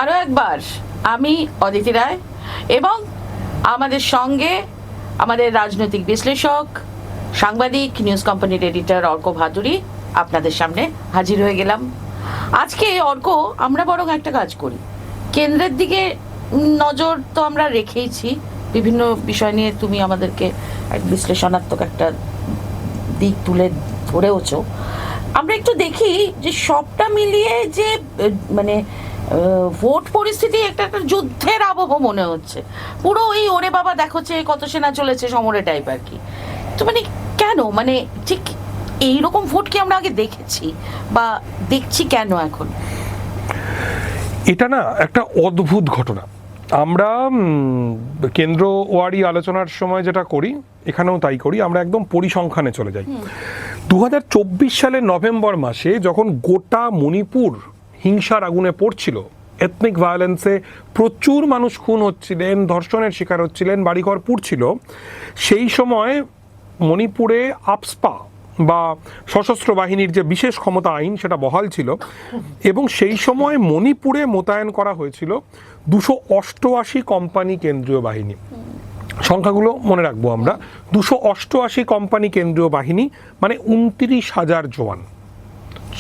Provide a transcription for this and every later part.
আরও একবার আমি অদিতি রায় এবং আমাদের সঙ্গে আমাদের রাজনৈতিক বিশ্লেষক, সাংবাদিক, নিউজ কোম্পানির এডিটর অর্ক ভাদুরী আপনাদের সামনে হাজির হয়ে গেলাম। আজকে অর্ক, আমরা বরং একটা কাজ করি, কেন্দ্রের দিকে নজর তো আমরা রেখেইছি, বিভিন্ন বিষয় নিয়ে তুমি আমাদেরকে বিশ্লেষণাত্মক একটা দিক তুলে ধরেওছো। আমরা একটু দেখি যে সবটা মিলিয়ে যে মানে ভোট পরিস্থিতি একটা একটা যুদ্ধের আবহ মনে হচ্ছে, পুরো ওই ওরে বাবা দেখোছে কত সেনা চলেছে সমরে টাইপ আর কি। তো মানে কেন, মানে ঠিক এইরকম ভোট কি আমরা আগে দেখেছি বা দেখছি কেন এখন? এটা না একটা অদ্ভুত ঘটনা। আমরা কেন্দ্র ওয়ারি আলোচনার সময় যেটা করি, এখানেও তাই করি, আমরা একদম পরিসংখ্যানে চলে যাই। 2024 সালের নভেম্বর মাসে যখন গোটা মণিপুর হিংসার আগুনে পড়ছিল, এথনিক ভায়োলেন্সে প্রচুর মানুষ খুন হচ্ছিলেন, ধর্ষণের শিকার হচ্ছিলেন, বাড়িঘর পুড়ছিল, সেই সময় মণিপুরে আপস্পা বা সশস্ত্র বাহিনীর যে বিশেষ ক্ষমতা আইন সেটা বহাল ছিল, এবং সেই সময় মণিপুরে মোতায়েন করা হয়েছিল 288 কোম্পানি কেন্দ্রীয় বাহিনী। সংখ্যাগুলো মনে রাখবো আমরা, 288 কোম্পানি কেন্দ্রীয় বাহিনী মানে 29,000 জওয়ান।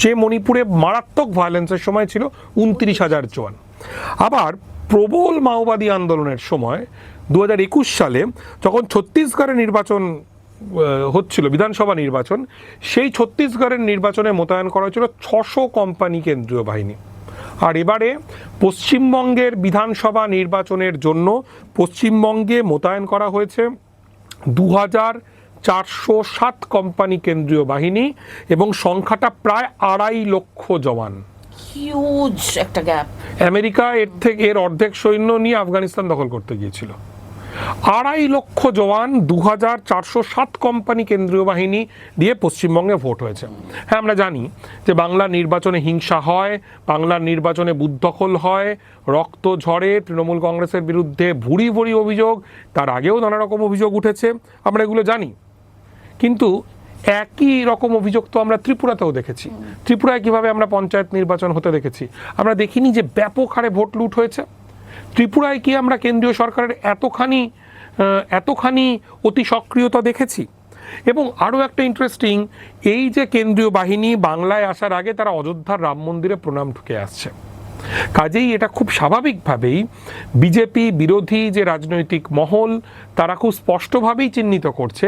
যে মণিপুরে মারাত্মক ভায়োলেন্সের সময় ছিল 29,000 জওয়ান। আবার প্রবল মাওবাদী আন্দোলনের সময় 2021 সালে যখন ছত্তিশগড়ের নির্বাচন হচ্ছিল, বিধানসভা নির্বাচন, সেই ছত্তিশগড়ের নির্বাচনে মোতায়েন করা হয়েছিল 600 কোম্পানি কেন্দ্রীয় বাহিনী। আর এবারে পশ্চিমবঙ্গের বিধানসভা নির্বাচনের জন্য পশ্চিমবঙ্গে মোতায়েন করা হয়েছে 2,407 কোম্পানি কেন্দ্রীয় বাহিনী, এবং সংখ্যাটা প্রায় 2.5 লক্ষ জওয়ান। হিউজ একটা গ্যাপ। আমেরিকা এর অর্ধেক সৈন্য নিয়ে আফগানিস্তান দখল করতে গিয়েছিল। 2.5 লক্ষ জওয়ান, 2,407 কোম্পানি কেন্দ্রীয় বাহিনী দিয়ে পশ্চিমবঙ্গে ভোট হয়েছে। হ্যাঁ, আমরা জানি যে বাংলার নির্বাচনে হিংসা হয়, বাংলার নির্বাচনে বুথদখল হয়, রক্ত ঝরে, তৃণমূল কংগ্রেসের বিরুদ্ধে ভুরি ভুরি অভিযোগ, তার আগেও নানা রকম অভিযোগ উঠেছে, আমরা এগুলো জানি। কিন্তু একই রকম অভিযোগ তো আমরা ত্রিপুরাতেও দেখেছি। ত্রিপুরায় কিভাবে আমরা পঞ্চায়েত নির্বাচন হতে দেখেছি, আমরা দেখিনি যে ব্যাপক হারে ভোট লুট হয়েছে। ত্রিপুরায় কি আমরা কেন্দ্রীয় সরকারের এতখানি অতি সক্রিয়তা দেখেছি? এবং আরও একটা ইন্টারেস্টিং, এই যে কেন্দ্রীয় বাহিনী বাংলায় আসার আগে তারা অযোধ্যার রাম মন্দিরে প্রণাম ঠুকে আসছে। কাজেই এটা খুব স্বাভাবিকভাবেই বিজেপি বিরোধী যে রাজনৈতিক মহল, তারা খুব স্পষ্টভাবেই চিহ্নিত করছে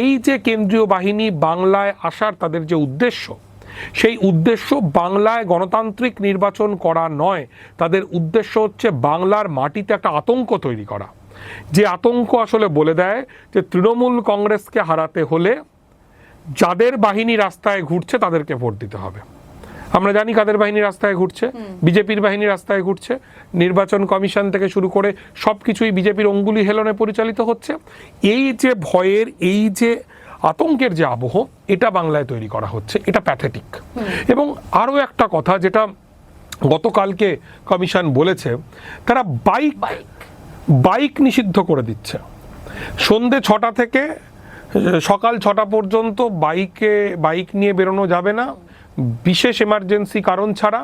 এই যে কেন্দ্রীয় বাহিনী বাংলায় আসার তাদের যে উদ্দেশ্য, সেই উদ্দেশ্য বাংলায় গণতান্ত্রিক নির্বাচন করা নয়, তাদের উদ্দেশ্য হচ্ছে বাংলার মাটিতে একটা আতঙ্ক তৈরি করা। যে আতঙ্ক আসলে বলে দেয় যে তৃণমূল কংগ্রেসকে হারাতে হলে যাদের বাহিনী রাস্তায় ঘুরছে তাদেরকে ভোট দিতে হবে। আমরা জানি কাদের বাহিনী রাস্তায় ঘুরছে, বিজেপির বাহিনী রাস্তায় ঘুরছে। নির্বাচন কমিশন থেকে শুরু করে সবকিছুই বিজেপির অঙ্গুলি হেলনে পরিচালিত হচ্ছে। এই যে ভয়ের, এই যে আতঙ্কের যে আবহ, এটা বাংলায় তৈরি করা হচ্ছে, এটা প্যাথেটিক। এবং আরও একটা কথা যেটা গতকালকে কমিশন বলেছে, তারা বাইক নিষিদ্ধ করে দিচ্ছে। সন্ধে 6টা থেকে সকাল 6টা পর্যন্ত বাইক নিয়ে বেরোনো যাবে না, বিশেষ এমার্জেন্সি কারণ ছাড়া।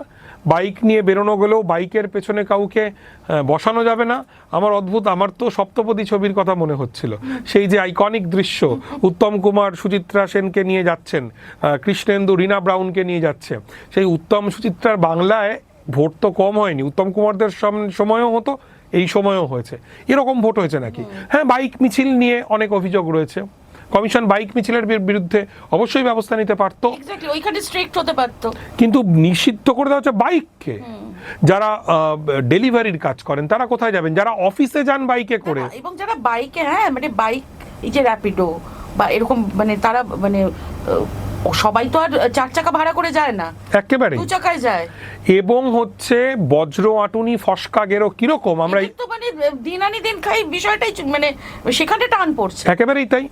বাইক নিয়ে বেরোনো গেলেও বাইকের পেছনে কাউকে বসানো যাবে না। আমার তো সপ্তপদী ছবির কথা মনে হচ্ছিল, সেই যে আইকনিক দৃশ্য, উত্তম কুমার সুচিত্রা সেনকে নিয়ে যাচ্ছেন, কৃষ্ণেন্দু রীনা ব্রাউনকে নিয়ে যাচ্ছে। সেই উত্তম সুচিত্রার বাংলায় ভোট তো কম হয়নি, উত্তম কুমারদের সময়ও হতো, এই সময়ও হয়েছে। এরকম ভোট হয়েছে নাকি? হ্যাঁ, বাইক মিছিল নিয়ে অনেক অভিযোগ রয়েছে। কমিশন বাইক মিছিলের বিরুদ্ধে অবশ্যই ব্যবস্থা নিতে পারত, কিন্তু নিষিদ্ধ করে দেওয়া হচ্ছে বাইককে। যারা ডেলিভারির কাজ করেন তারা কোথায় যাবেন? যারা অফিসে যান বাইকে করে, এবং যারা বাইকে, হ্যাঁ মানে বাইক, এই যে র্যাপিডো বা এরকম, মানে তারা মানে সবাই তো আর 4 চাকা ভাড়া করে যায় না, একেবারে 2 চাকায় যায়। এবং হচ্ছে বজ্র আটুনি ফসকা গেরো কিরকম, আমরা তো মানে দিন আনি দিন খাই বিষয়টাই, মানে সেখানে টান পড়ছে, একেবারেই তাই।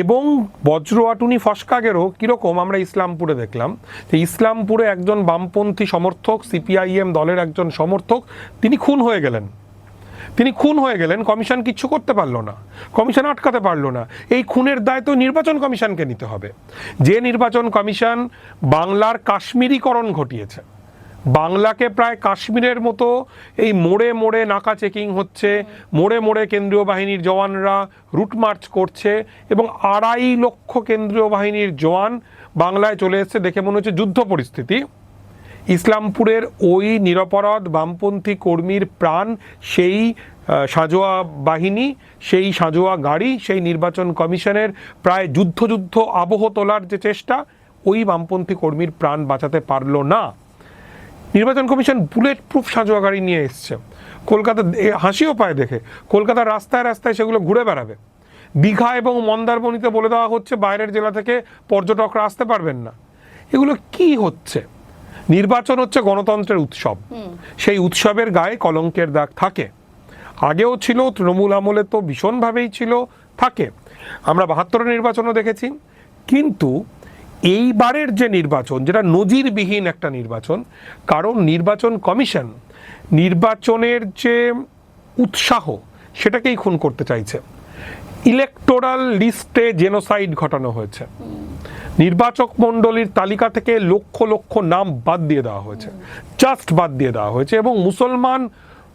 এবং বজ্র আটুনি ফসকা গেরো কিরকম আমরা ইসলামপুরে দেখলাম যে ইসলামপুরে একজন বামপন্থী সমর্থক, সিপিআইএম দলের একজন সমর্থক, তিনি খুন হয়ে গেলেন। কমিশন কিচ্ছু করতে পারলো না, কমিশন আটকাতে পারলো না। এই খুনের দায় তো নির্বাচন কমিশনকে নিতে হবে। যে নির্বাচন কমিশন বাংলার কাশ্মীরিকরণ ঘটিয়েছে, বাংলাকে প্রায় কাশ্মীরের মতো এই মোড়ে মোড়ে নাকা চেকিং হচ্ছে, মোড়ে মোড়ে কেন্দ্রীয় বাহিনীর জওয়ানরা রুট মার্চ করছে, এবং 2.5 লক্ষ কেন্দ্রীয় বাহিনীর জওয়ান বাংলায় চলে এসছে। দেখে মনে হচ্ছে যুদ্ধ পরিস্থিতি। ইসলামপুরের ওই নিরপরাধ বামপন্থী কর্মীর প্রাণ, সেই সাঁজোয়া বাহিনী, সেই সাঁজোয়া গাড়ি, সেই নির্বাচন কমিশনের প্রায় যুদ্ধ আবহ তোলার যে চেষ্টা, ওই বামপন্থী কর্মীর প্রাণ বাঁচাতে পারল না। নির্বাচন কমিশন বুলেট প্রুফ সাঁজোয়া গাড়ি নিয়ে এসছে। কলকাতা, হাসিও পায় দেখে, কলকাতার রাস্তায় রাস্তায় সেগুলো ঘুরে বেড়াবে। দীঘা এবং মন্দারমণিতে বলে দেওয়া হচ্ছে বাইরের জেলা থেকে পর্যটকরা আসতে পারবেন না। এগুলো কি হচ্ছে? নির্বাচন হচ্ছে গণতন্ত্রের উৎসব, সেই উৎসবের গায়ে কলঙ্কের দাগ থাকে। আগেও ছিল, তৃণমূল আমলে তো ভীষণভাবেই ছিল, থাকে। আমরা 72-এর নির্বাচনও দেখেছি। কিন্তু এইবারের যে নির্বাচন, যেটা নজিরবিহীন একটা নির্বাচন, কারণ নির্বাচন কমিশন নির্বাচনের যে উৎসাহ সেটাকেই খুন করতে চাইছে। ইলেকটোরাল লিস্টে জেনোসাইড ঘটানো হয়েছে। নির্বাচক মণ্ডলীর তালিকা থেকে লক্ষ লক্ষ নাম বাদ দিয়ে দেওয়া হয়েছে, জাস্ট বাদ দিয়ে দেওয়া হয়েছে, এবং মুসলমান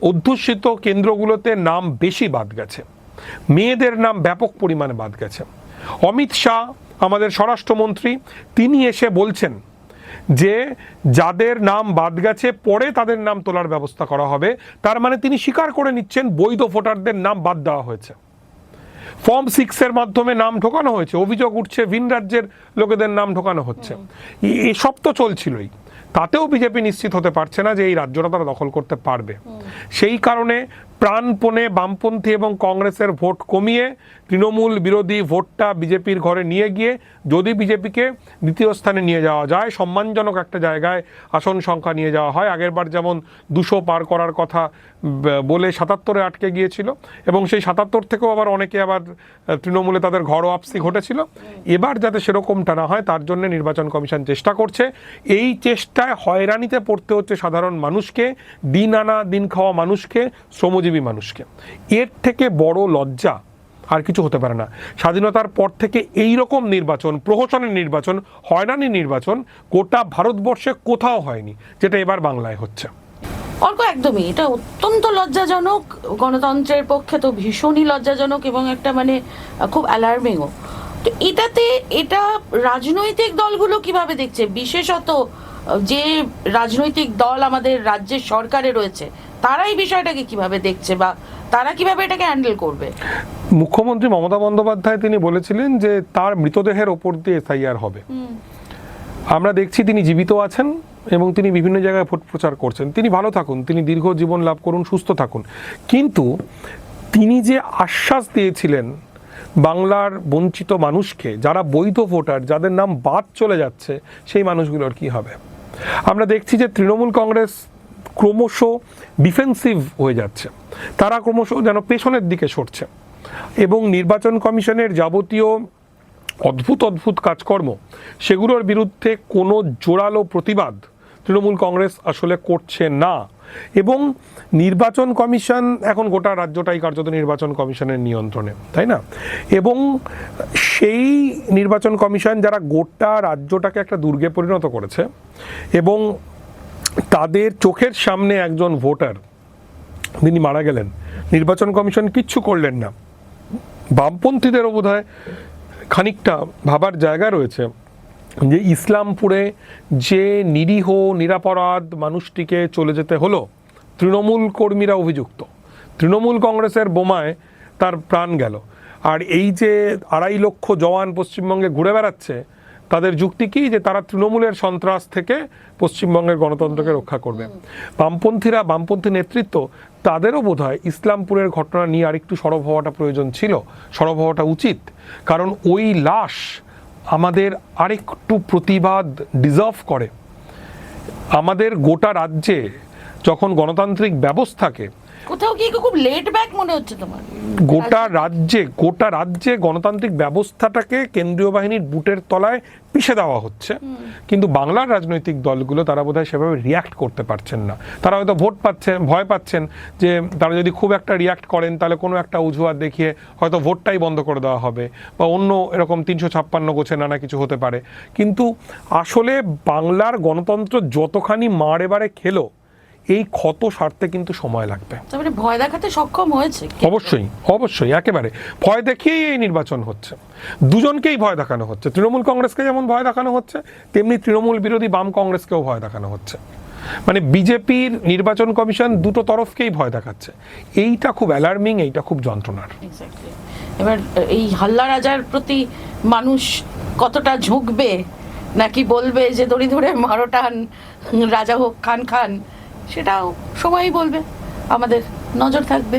অধ্যুষিত কেন্দ্রগুলোতে নাম বেশি বাদ গেছে, মেয়েদের নাম ব্যাপক পরিমাণে বাদ গেছে। অমিত শাহ, আমাদের স্বরাষ্ট্রমন্ত্রী, তিনি এসে বলছেন যে যাদের নাম বাদ গেছে পরে তাদের নাম তোলার ব্যবস্থা করা হবে। তার মানে তিনি স্বীকার করে নিচ্ছেন বৈধ ভোটারদের নাম বাদ দেওয়া হয়েছে। ফর্ম 6-এর মাধ্যমে নাম ঢোকানো হয়েছে, অভিযোগ উঠছে ভিন রাজ্যের লোকেদের নাম ঢোকানো হচ্ছে। এসব তো চলছিলই, তাতেও বিজেপি নিশ্চিত হতে পারছে না যে এই রাজ্যটা তারা দখল করতে পারবে। সেই কারণে প্রাণপণে বামপন্থী এবং কংগ্রেসের ভোট কমিয়ে তৃণমূল বিরোধী ভোটটা বিজেপির ঘরে নিয়ে গিয়ে যদি বিজেপিকে দ্বিতীয় স্থানে নিয়ে যাওয়া যায়, সম্মানজনক একটা জায়গায় আসন সংখ্যা নিয়ে যাওয়া হয়। আগেরবার যেমন 200 পার করার কথা বলে 77-এ আটকে গিয়েছিল, এবং সেই 77 থেকেও আবার অনেকে আবার তৃণমূলে তাদের ঘর ওয়াপসি ঘটেছিল। এবার যাতে সেরকমটা না হয় তার জন্য নির্বাচন কমিশন চেষ্টা করছে। এই চেষ্টায় হয়রানিতে পড়তে হচ্ছে সাধারণ মানুষকে, দিন আনা দিন খাওয়া মানুষকে, শ্রমজীবী মানুষকে। এর থেকে বড় লজ্জা আর কিছু হতে পারে না। স্বাধীনতার পর থেকে এই রকম নির্বাচন, প্রহসনের নির্বাচন, হয়রানির নির্বাচন গোটা ভারতবর্ষে কোথাও হয়নি, যেটা এবার বাংলায় হচ্ছে। অর্ক, একদমই এটা অত্যন্ত লজ্জাজনক, গণতন্ত্রের পক্ষে তো ভীষণই লজ্জাজনক, এবং একটা মানে খুব অ্যালার্মিংও। তো এটা রাজনৈতিক দলগুলো কিভাবে দেখছে? বিশেষত যে রাজনৈতিক দল আমাদের রাজ্যের সরকারে রয়েছে, তারা এই বিষয়টাকে কিভাবে দেখছে, বা তারা কিভাবে এটাকে হ্যান্ডেল করবে? মুখ্যমন্ত্রী মমতা বন্দ্যোপাধ্যায় তিনি বলেছিলেন যে তার মৃতদেহের ওপর দিয়ে এসআইআর হবে। আমরা দেখছি তিনি জীবিত আছেন এবং তিনি বিভিন্ন জায়গায় ভোট প্রচার করছেন। তিনি ভালো থাকুন, তিনি দীর্ঘ জীবন লাভ করুন, সুস্থ থাকুন। কিন্তু তিনি যে আশ্বাস দিয়েছিলেন বাংলার বঞ্চিত মানুষকে, যারা বৈধ ভোটার, যাদের নাম বাদ চলে যাচ্ছে, সেই মানুষগুলোর কি হবে? আমরা দেখছি যে তৃণমূল কংগ্রেস ক্রমশ ডিফেন্সিভ হয়ে যাচ্ছে, তারা ক্রমশ যেন পেছনের দিকে সরছে, এবং নির্বাচন কমিশনের যাবতীয় অদ্ভুত কাজকর্ম, সেগুলোর বিরুদ্ধে কোনো জোরালো প্রতিবাদ তৃণমূল কংগ্রেস আসলে করছে না। এবং নির্বাচন কমিশন এখন গোটা রাজ্যটাই কার্যত নির্বাচন কমিশনের নিয়ন্ত্রণে, তাই না? এবং সেই নির্বাচন কমিশন যারা গোটা রাজ্যটাকে একটা দুর্গে পরিণত করেছে, এবং তাদের চোখের সামনে একজন ভোটার তিনি মারা গেলেন, নির্বাচন কমিশন কিচ্ছু করলেন না। বামপন্থীদেরও বোধহয় খানিকটা ভাবার জায়গা রয়েছে যে ইসলামপুরে যে নিরীহ নিরাপরাধ মানুষটিকে চলে যেতে হলো, তৃণমূল কর্মীরা অভিযুক্ত, তৃণমূল কংগ্রেসের বোমায় তার প্রাণ গেল, আর এই যে 2.5 লক্ষ জওয়ান পশ্চিমবঙ্গে ঘুরে বেড়াচ্ছে, তাদের যুক্তি কি? যে তারা তৃণমূলের সন্ত্রাস থেকে পশ্চিমবঙ্গের গণতন্ত্রকে রক্ষা করবে। বামপন্থীরা, বামপন্থী নেতৃত্ব, তাদেরও বোধহয় ইসলামপুরের ঘটনা নিয়ে আরেকটু সরব হওয়াটা প্রয়োজন ছিল, সরব হওয়াটা উচিত। কারণ ওই লাশ আমাদের আরেকটু প্রতিবাদ ডিজার্ভ করে। আমাদের গোটা রাজ্যে যখন গণতান্ত্রিক ব্যবস্থাকে কোথাও কি খুব লেট ব্যাক মনে হচ্ছে তোমার? গোটা রাজ্যে গণতান্ত্রিক ব্যবস্থাটাকে কেন্দ্রীয় বাহিনীর বুটের তলায় পিষে দেওয়া হচ্ছে, কিন্তু বাংলার রাজনৈতিক দলগুলো তারা বোধহয় সেভাবে রিয়াক্ট করতে পারছেন না। তারা হয়তো ভয় পাচ্ছেন যে তারা যদি খুব একটা রিয়াক্ট করেন তাহলে কোনো একটা অজুহাত দেখিয়ে হয়তো ভোটটাই বন্ধ করে দেওয়া হবে বা অন্য এরকম 356 গোছে নানা কিছু হতে পারে। কিন্তু আসলে বাংলার গণতন্ত্র যতখানি মার এবারে খেলো, এই ক্ষত সারতে কিন্তু সময় লাগবে। তারপরে ভয় দেখাতে সক্ষম হয়েছে। অবশ্যই একেবারে ভয় দেখিয়েই এই নির্বাচন হচ্ছে, দুজনকেই ভয় দেখানো হচ্ছে। তৃণমূল কংগ্রেসকে যেমন ভয় দেখানো হচ্ছে, তেমনি তৃণমূল বিরোধী বাম কংগ্রেসকেও ভয় দেখানো হচ্ছে। মানে বিজেপির নির্বাচন কমিশন দুটো তরফকেই ভয় দেখাচ্ছে। এইটা খুব অ্যালার্মিং, এইটা খুব যন্ত্রণার। এবার এই হাল্লা রাজার প্রতি মানুষ কতটা ঝুঁকবে, নাকি বলবে যে দড়ি ধরে মারো টান, রাজা হোক খান খান, সেটাও সময়ই বলবে। আমাদের নজর থাকবে।